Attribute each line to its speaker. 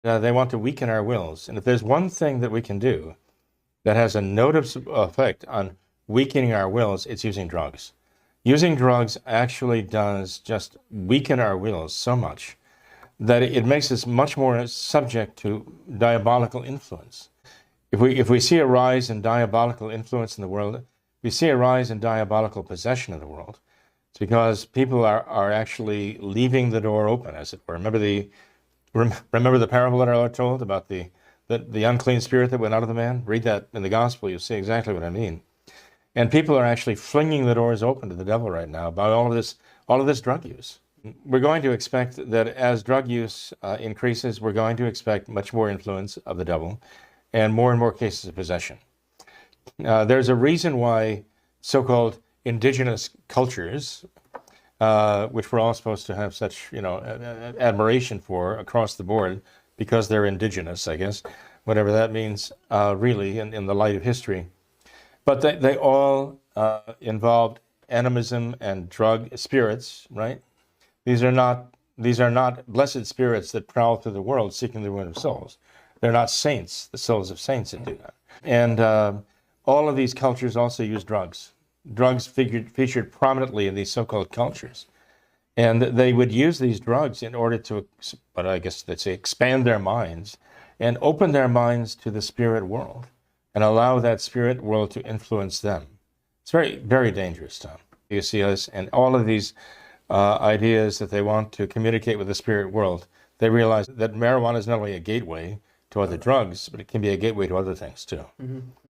Speaker 1: They want to weaken our wills. And if there's one thing that we can do that has a noticeable effect on weakening our wills, it's using drugs. Using drugs actually does just weaken our wills so much that it makes us much more subject to diabolical influence. If we see a rise in diabolical influence in the world, we see a rise in diabolical possession of the world. It's because people are actually leaving the door open, as it were. Remember the parable that our Lord told about the unclean spirit that went out of the man? Read that in the gospel, you'll see exactly what I mean. And people are actually flinging the doors open to the devil right now about all of this drug use. We're going to expect that as drug use increases, we're going to expect much more influence of the devil and more cases of possession. There's a reason why so-called indigenous cultures, which we're all supposed to have such, admiration for across the board, because they're indigenous, I guess, whatever that means, really, in the light of history. But they all involved animism and drug spirits, right? These are not blessed spirits that prowl through the world seeking the ruin of souls. They're not saints, the souls of saints that do that. And all of these cultures also use drugs. Drugs featured prominently in these so-called cultures. And they would use these drugs in order to, but I guess let's say, expand their minds and open their minds to the spirit world and allow that spirit world to influence them. It's very, very dangerous, Tom. You see us and all of these ideas that they want to communicate with the spirit world. They realize that marijuana is not only a gateway to other drugs, but it can be a gateway to other things too. Mm-hmm.